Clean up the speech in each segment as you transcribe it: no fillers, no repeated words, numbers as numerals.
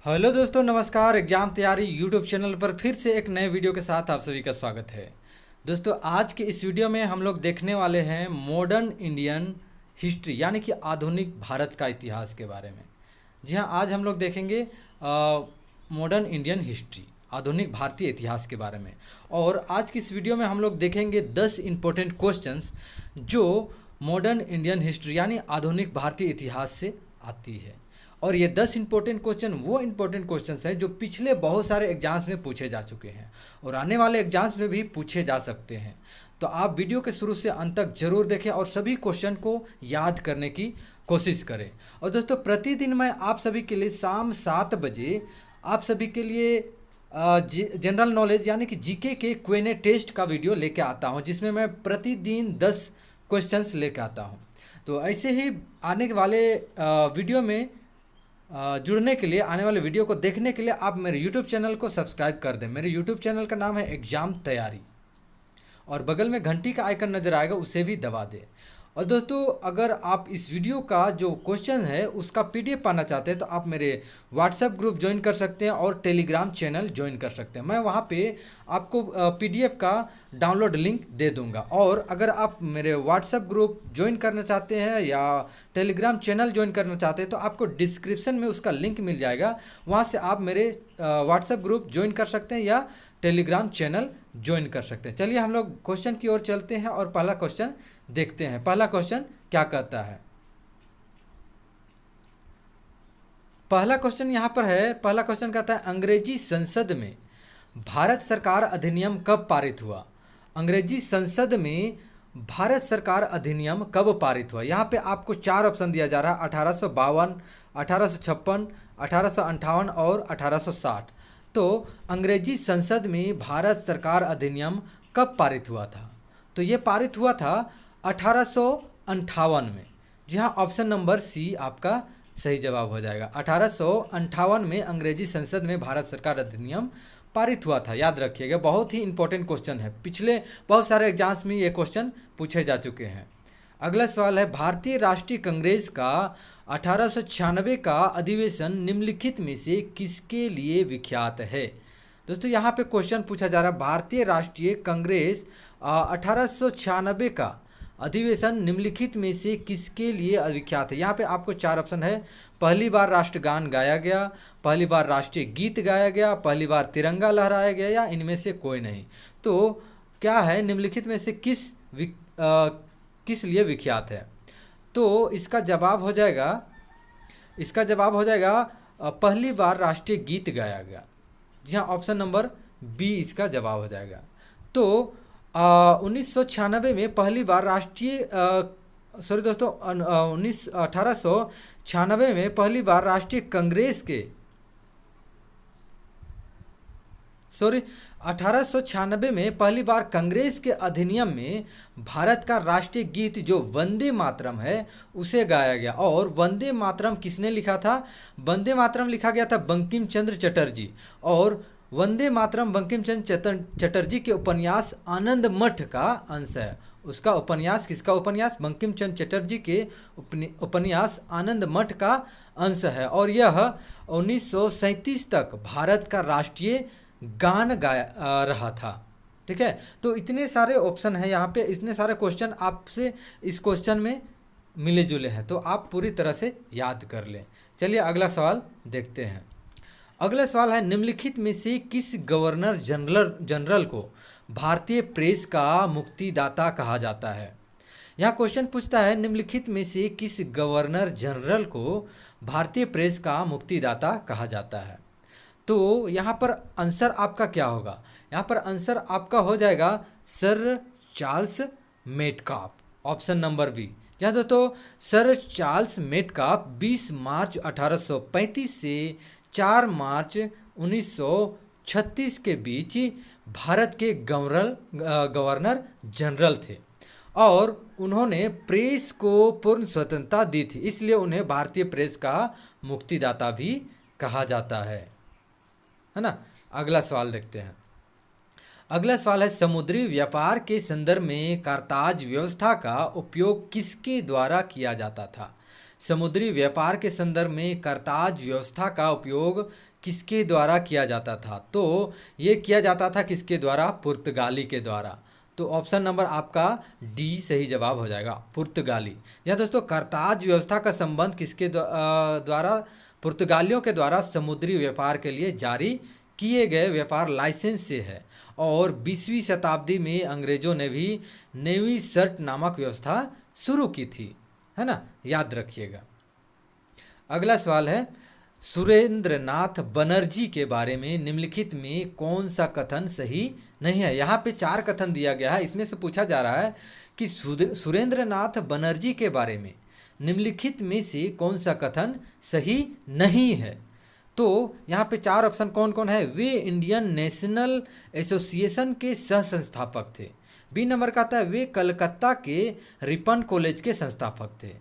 Hello दोस्तों, नमस्कार। Exam तैयारी यूट्यूब चैनल पर फिर से एक नए वीडियो के साथ आप सभी का स्वागत है। दोस्तों, आज के इस वीडियो में हम लोग देखने वाले हैं मॉडर्न इंडियन हिस्ट्री, यानी कि आधुनिक भारत का इतिहास के बारे में। जी हाँ, आज हम लोग देखेंगे मॉडर्न इंडियन हिस्ट्री, आधुनिक भारतीय इतिहास के बारे में। और आज की इस वीडियो में हम लोग देखेंगे 10 इंपॉर्टेंट क्वेश्चंस जो मॉडर्न इंडियन हिस्ट्री यानी आधुनिक भारतीय इतिहास से आती है। और ये 10 इंपॉर्टेंट क्वेश्चन वो इंपॉर्टेंट क्वेश्चंस हैं जो पिछले बहुत सारे एग्जाम्स में पूछे जा चुके हैं और आने वाले एग्जाम्स में भी पूछे जा सकते हैं। तो आप वीडियो के शुरू से अंत तक जरूर देखें और सभी क्वेश्चन को याद करने की कोशिश करें। और दोस्तों, प्रतिदिन मैं आप सभी के लिए शाम 7 बजे आप सभी के लिए जनरल नॉलेज यानी कि जीके के क्वेश्चन टेस्ट का वीडियो लेके आता हूँ, जिसमें मैं प्रतिदिन 10 क्वेश्चंस लेके आता हूँ। तो ऐसे ही आने वाले वीडियो में जुड़ने के लिए, आने वाले वीडियो को देखने के लिए आप मेरे YouTube चैनल को सब्सक्राइब कर दें। मेरे YouTube चैनल का नाम है एग्जाम तैयारी और बगल में घंटी का आइकन नज़र आएगा, उसे भी दबा दें। और दोस्तों, अगर आप इस वीडियो का जो क्वेश्चन है उसका PDF पाना चाहते हैं तो आप मेरे WhatsApp ग्रुप ज्वाइन कर सकते हैं और टेलीग्राम चैनल ज्वाइन कर सकते हैं। मैं वहाँ पे आपको PDF का डाउनलोड लिंक दे दूंगा। और अगर आप मेरे WhatsApp ग्रुप ज्वाइन करना चाहते हैं या टेलीग्राम चैनल ज्वाइन करना चाहते हैं तो आपको डिस्क्रिप्शन में उसका लिंक मिल जाएगा, वहाँ से आप मेरे WhatsApp ग्रुप ज्वाइन कर सकते हैं या टेलीग्राम चैनल ज्वाइन कर सकते हैं। चलिए हम लोग क्वेश्चन की ओर चलते हैं और पहला क्वेश्चन देखते हैं। पहला क्वेश्चन क्या कहता है? पहला क्वेश्चन यहाँ पर है। पहला क्वेश्चन कहता है, अंग्रेजी संसद में भारत सरकार अधिनियम कब पारित हुआ? अंग्रेजी संसद में भारत सरकार अधिनियम कब पारित हुआ? यहाँ पे आपको 4 ऑप्शन दिया जा रहा है, 1852, 1856, 1858 और 1860। तो अंग्रेजी संसद में भारत सरकार अधिनियम कब पारित हुआ था? तो ये पारित हुआ था 1858 में। जी हाँ, ऑप्शन नंबर सी आपका सही जवाब हो जाएगा। 1858 में अंग्रेजी संसद में भारत सरकार अधिनियम पारित हुआ था। याद रखिएगा, बहुत ही इंपॉर्टेंट क्वेश्चन है। पिछले बहुत सारे एग्जाम्स में ये क्वेश्चन पूछे जा चुके हैं। अगला सवाल है, भारतीय राष्ट्रीय कांग्रेस का 1896 का अधिवेशन निम्नलिखित में से किसके लिए विख्यात है? दोस्तों, यहाँ पे क्वेश्चन पूछा जा रहा है, भारतीय राष्ट्रीय कांग्रेस 1896 का अधिवेशन निम्नलिखित में से किसके लिए विख्यात है? यहाँ पे आपको 4 ऑप्शन है। पहली बार राष्ट्रगान गाया गया, पहली बार राष्ट्रीय गीत गाया गया, पहली बार तिरंगा लहराया गया या इनमें से कोई नहीं। तो क्या है, निम्नलिखित में से किस लिए विख्यात है? तो इसका जवाब हो जाएगा पहली बार राष्ट्रीय गीत गाया गया। जी हाँ, ऑप्शन नंबर बी इसका जवाब हो जाएगा। तो 1996 में पहली बार सॉरी दोस्तों, 1896 में पहली बार राष्ट्रीय कांग्रेस के 1896 में पहली बार कांग्रेस के अधिनियम में भारत का राष्ट्रीय गीत जो वंदे मातरम है उसे गाया गया। और वंदे मातरम किसने लिखा था? वंदे मातरम लिखा गया था बंकिम चंद्र चटर्जी। और वंदे मातरम बंकिम चंद्र चटर्जी के उपन्यास आनंद मठ का अंश है। उसका उपन्यास, किसका उपन्यास? बंकिम चंद्र चटर्जी के उपन्यास आनंद मठ का अंश है। और यह 1937 तक भारत का राष्ट्रीय गान गाया रहा था। ठीक है, तो इतने सारे ऑप्शन हैं यहाँ पे, इतने सारे क्वेश्चन आपसे इस क्वेश्चन में मिले जुले हैं, तो आप पूरी तरह से याद कर लें। चलिए अगला सवाल देखते हैं। अगला सवाल है, निम्नलिखित में से किस गवर्नर जनरल को भारतीय प्रेस का मुक्तिदाता कहा जाता है? यहाँ क्वेश्चन पूछता है, निम्नलिखित में से किस गवर्नर जनरल को भारतीय प्रेस का मुक्तिदाता कहा जाता है? तो यहाँ पर आंसर आपका क्या होगा? यहाँ पर आंसर आपका हो जाएगा sir Charles Metcalfe, option number B. जहाँ दोस्तों, सर चार्ल्स मेटकाफ 20 मार्च 1835 से 4 मार्च 1936 के बीच भारत के गवर्नर जनरल थे और उन्होंने प्रेस को पूर्ण स्वतंत्रता दी थी, इसलिए उन्हें भारतीय प्रेस का मुक्तिदाता भी कहा जाता है ना। अगला सवाल देखते हैं। अगला सवाल है, समुद्री व्यापार के संदर्भ में कारताज व्यवस्था का उपयोग किसके द्वारा किया जाता था? समुद्री व्यापार के संदर्भ में कारताज व्यवस्था का उपयोग किसके द्वारा किया जाता था? तो ये किया जाता था किसके द्वारा? पुर्तगाली के द्वारा। तो ऑप्शन नंबर आपका डी सही जवाब हो जाएगा, पुर्तगाली। जी हाँ दोस्तों, करताज व्यवस्था का संबंध किसके द्वारा? पुर्तगालियों के द्वारा समुद्री व्यापार के लिए जारी किए गए व्यापार लाइसेंस से है। और 20वीं शताब्दी में अंग्रेजों ने भी नेवी सर्ट नामक व्यवस्था शुरू की थी, है ना, याद रखिएगा। अगला सवाल है, सुरेंद्रनाथ बनर्जी के बारे में निम्नलिखित में कौन सा कथन सही नहीं है? यहाँ पे 4 कथन दिया गया है, इसमें से पूछा जा रहा है कि सुरेंद्रनाथ बनर्जी के बारे में निम्नलिखित में से कौन सा कथन सही नहीं है? तो यहाँ पे 4 ऑप्शन कौन कौन है? वे इंडियन नेशनल एसोसिएशन के सह संस्थापक थे। बी नंबर का आता है वे कलकत्ता के रिपन कॉलेज के संस्थापक थे।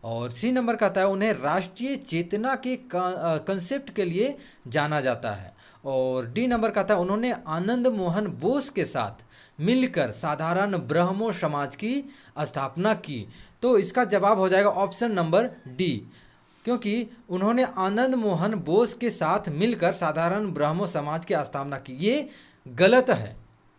और सी नंबर का आता है उन्हें राष्ट्रीय चेतना के कंसेप्ट के लिए जाना जाता है। और डी नंबर का आता है उन्होंने आनंद मोहन बोस के साथ मिलकर साधारण ब्रह्मो समाज की स्थापना की। तो इसका जवाब हो जाएगा ऑप्शन नंबर डी, क्योंकि उन्होंने आनंद मोहन बोस के साथ मिलकर साधारण ब्रह्मो समाज की स्थापना की। ये गलत है,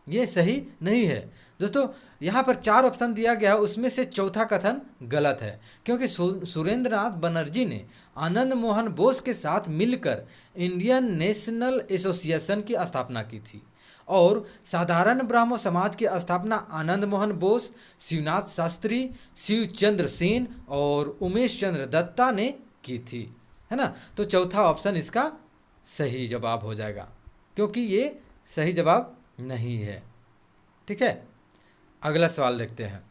ये सही नहीं है दोस्तों। यहाँ पर 4 ऑप्शन दिया गया है, उसमें से चौथा कथन गलत है, क्योंकि सुरेंद्रनाथ बनर्जी ने आनंद मोहन बोस के साथ मिलकर इंडियन नेशनल एसोसिएशन की स्थापना की थी। और साधारण ब्राह्मण समाज की स्थापना आनंद मोहन बोस, शिवनाथ शास्त्री, शिवचंद्र सेन और उमेश चंद्र दत्ता ने की थी, है ना। तो चौथा ऑप्शन इसका सही जवाब हो जाएगा, क्योंकि ये सही जवाब नहीं है। ठीक है, अगला सवाल देखते हैं।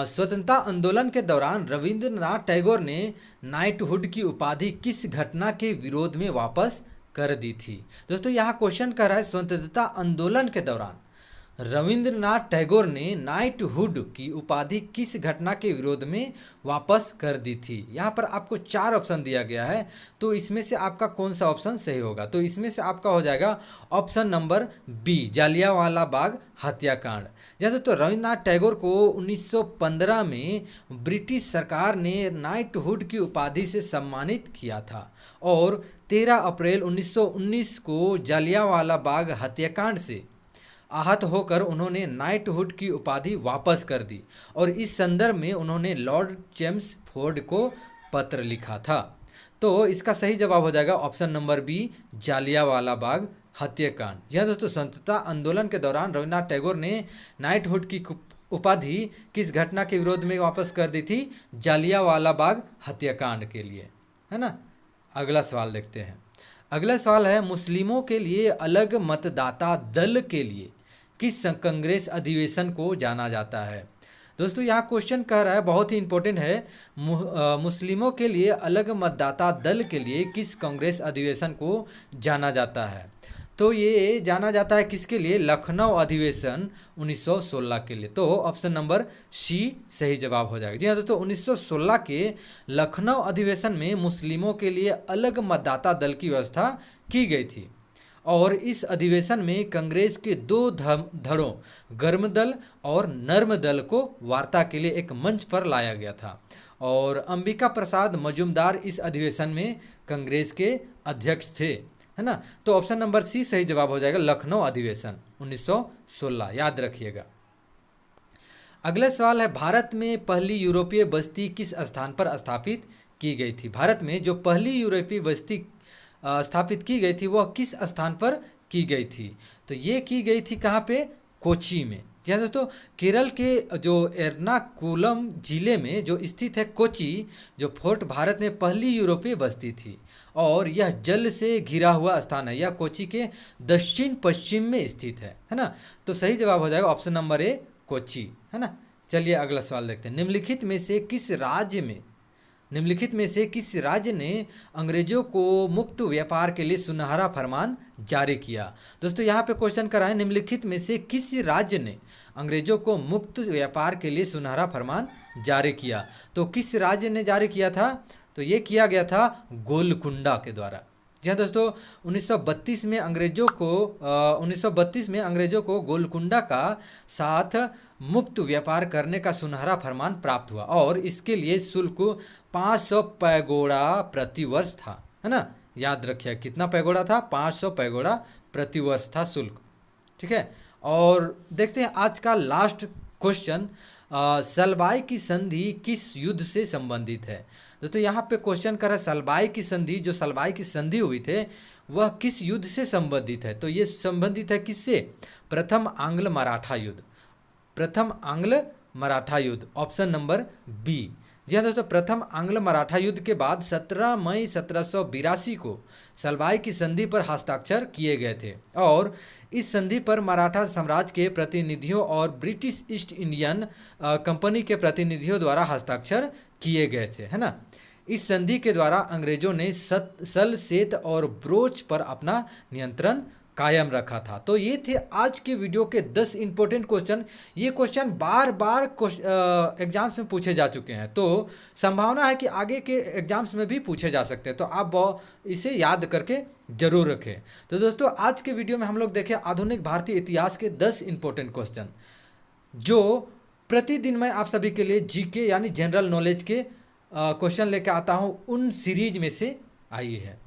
स्वतंत्रता आंदोलन के दौरान रविंद्रनाथ टैगोर ने नाइटहुड की उपाधि किस घटना के विरोध में वापस कर दी थी? दोस्तों यहाँ क्वेश्चन कर रहा है स्वतंत्रता आंदोलन के दौरान रविंद्रनाथ टैगोर ने नाइटहुड की उपाधि किस घटना के विरोध में वापस कर दी थी? यहाँ पर आपको 4 ऑप्शन दिया गया है, तो इसमें से आपका कौन सा ऑप्शन सही होगा? तो इसमें से आपका हो जाएगा option number B, Jallianwala Bagh हत्याकांड। जैसे तो रविंद्रनाथ टैगोर को 1915 में ब्रिटिश सरकार ने नाइटहुड की उपाधि से सम्मानित किया था और 13 अप्रैल 1919 को जालियांवाला बाग हत्याकांड से आहत होकर उन्होंने नाइटहुड की उपाधि वापस कर दी। और इस संदर्भ में उन्होंने लॉर्ड चेम्सफोर्ड को पत्र लिखा था। तो इसका सही जवाब हो जाएगा option number B, Jallianwala Bagh हत्याकांड। जी हाँ दोस्तों, स्वतंत्रता आंदोलन के दौरान रविंद्रनाथ टैगोर ने नाइटहुड की उपाधि किस घटना के विरोध में वापस कर दी थी? जालियांवाला बाग हत्याकांड के लिए, है ना। अगला सवाल देखते हैं। अगला सवाल है, मुस्लिमों के लिए अलग मतदाता दल के लिए किस कांग्रेस अधिवेशन को जाना जाता है? दोस्तों यहाँ क्वेश्चन कह रहा है, बहुत ही इंपॉर्टेंट है, मुस्लिमों के लिए अलग मतदाता दल के लिए किस कांग्रेस अधिवेशन को जाना जाता है? तो ये जाना जाता है किसके लिए? लखनऊ अधिवेशन 1916 के लिए। तो ऑप्शन नंबर सी सही जवाब हो जाएगा। जी हाँ दोस्तों, 1916 के लखनऊ अधिवेशन में मुस्लिमों के लिए अलग मतदाता दल की व्यवस्था की गई थी। और इस अधिवेशन में कांग्रेस के 2 धड़ों गर्म दल और नर्म दल को वार्ता के लिए एक मंच पर लाया गया था। और अंबिका प्रसाद मजूमदार इस अधिवेशन में कांग्रेस के अध्यक्ष थे, है ना। तो ऑप्शन नंबर सी सही जवाब हो जाएगा, लखनऊ अधिवेशन 1916, याद रखिएगा। अगला सवाल है, भारत में पहली यूरोपीय बस्ती किस स्थान पर स्थापित की गई थी? भारत में जो पहली यूरोपीय बस्ती स्थापित की गई थी वह किस स्थान पर की गई थी? तो ये की गई थी कहाँ पे? कोची में। जी हाँ दोस्तों, केरल के जो एर्नाकुलम जिले में जो स्थित है कोची, जो फोर्ट भारत में पहली यूरोपीय बस्ती थी और यह जल से घिरा हुआ स्थान है। यह कोची के दक्षिण पश्चिम में स्थित है ना। तो सही जवाब हो जाएगा ऑप्शन नंबर ए, कोची, है ना। चलिए अगला सवाल देखते हैं। निम्नलिखित में से किस राज्य ने अंग्रेजों को मुक्त व्यापार के लिए सुनहरा फरमान जारी किया? दोस्तों यहाँ पे क्वेश्चन करा है, निम्नलिखित में से किस राज्य ने अंग्रेजों को मुक्त व्यापार के लिए सुनहरा फरमान जारी किया? तो किस राज्य ने जारी किया था? तो ये किया गया था गोलकुंडा के द्वारा। जी हाँ दोस्तों, 1932 में अंग्रेजों को गोलकुंडा का साथ मुक्त व्यापार करने का सुनहरा फरमान प्राप्त हुआ और इसके लिए शुल्क 500 पैगोडा प्रति वर्ष था, है ना, याद रखिए कितना पैगोडा था, 500 पैगोडा प्रतिवर्ष था शुल्क। ठीक है, और देखते हैं आज का लास्ट क्वेश्चन, सलबाई की संधि किस युद्ध से संबंधित है। दोस्तों यहाँ पे क्वेश्चन कर रहा है सलबाई की संधि, जो सलबाई की संधि हुई थे वह किस युद्ध से संबंधित है। तो ये संबंधित है किससे, प्रथम आंग्ल मराठा युद्ध, प्रथम आंग्ल मराठा युद्ध, ऑप्शन नंबर बी। जी हाँ दोस्तों, प्रथम आंग्ल मराठा युद्ध के बाद 17 मई 1782 को सलबाई की संधि पर हस्ताक्षर किए गए थे, और इस संधि पर मराठा साम्राज्य के प्रतिनिधियों और ब्रिटिश ईस्ट इंडियन कंपनी के प्रतिनिधियों द्वारा हस्ताक्षर किए गए थे, है ना। इस संधि के द्वारा अंग्रेजों ने सल, सेत और ब्रोच पर अपना नियंत्रण कायम रखा था। तो ये थे आज के वीडियो के 10 इंपॉर्टेंट क्वेश्चन। ये क्वेश्चन बार बार एग्जाम्स में पूछे जा चुके हैं, तो संभावना है कि आगे के एग्जाम्स में भी पूछे जा सकते हैं, तो आप इसे याद करके जरूर रखें। तो दोस्तों आज के वीडियो में हम लोग देखें आधुनिक भारतीय इतिहास के 10 इंपॉर्टेंट क्वेश्चन, जो प्रतिदिन मैं आप सभी के लिए जीके यानी जनरल नॉलेज के क्वेश्चन लेकर आता हूँ, उन सीरीज में से आई है।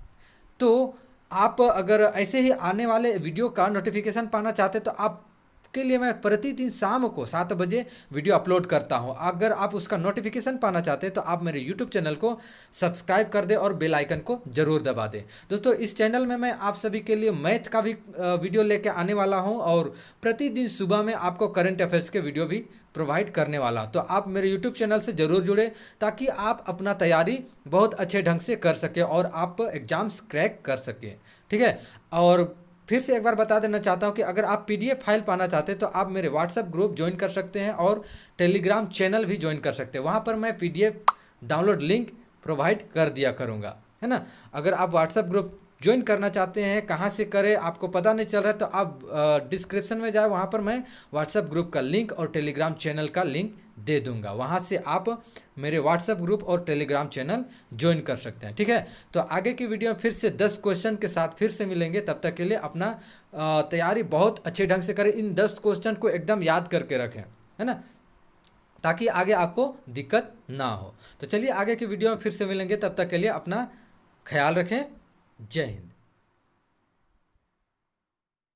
तो आप अगर ऐसे ही आने वाले वीडियो का नोटिफिकेशन पाना चाहते हैं तो आपके लिए मैं प्रतिदिन शाम को 7 बजे वीडियो अपलोड करता हूं। अगर आप उसका नोटिफिकेशन पाना चाहते हैं तो आप मेरे यूट्यूब चैनल को सब्सक्राइब कर दें और बेल आइकन को जरूर दबा दें। दोस्तों इस चैनल में मैं आप सभी के लिए मैथ का भी वीडियो लेके आने वाला हूं, और प्रतिदिन सुबह में आपको करंट अफेयर्स के वीडियो भी प्रोवाइड करने वाला। तो आप मेरे YouTube चैनल से ज़रूर जुड़े ताकि आप अपना तैयारी बहुत अच्छे ढंग से कर सकें और आप एग्ज़ाम्स क्रैक कर सकें। ठीक है, और फिर से एक बार बता देना चाहता हूं कि अगर आप PDF फाइल पाना चाहते हैं तो आप मेरे WhatsApp ग्रुप ज्वाइन कर सकते हैं और टेलीग्राम चैनल भी ज्वाइन कर सकते हैं। वहाँ पर मैं PDF डाउनलोड लिंक प्रोवाइड कर दिया करूँगा, है ना। अगर आप WhatsApp ग्रुप ज्वाइन करना चाहते हैं, कहाँ से करें आपको पता नहीं चल रहा है, तो आप डिस्क्रिप्शन में जाए, वहाँ पर मैं व्हाट्सएप ग्रुप का लिंक और टेलीग्राम चैनल का लिंक दे दूंगा। वहाँ से आप मेरे व्हाट्सएप ग्रुप और टेलीग्राम चैनल ज्वाइन कर सकते हैं। ठीक है, तो आगे की वीडियो में फिर से 10 क्वेश्चन के साथ फिर से मिलेंगे। तब तक के लिए अपना तैयारी बहुत अच्छे ढंग से करें, इन 10 क्वेश्चन को एकदम याद करके रखें, है ना, ताकि आगे आपको दिक्कत ना हो। तो चलिए आगे की वीडियो में फिर से मिलेंगे, तब तक के लिए अपना ख्याल रखें। जय हिंद।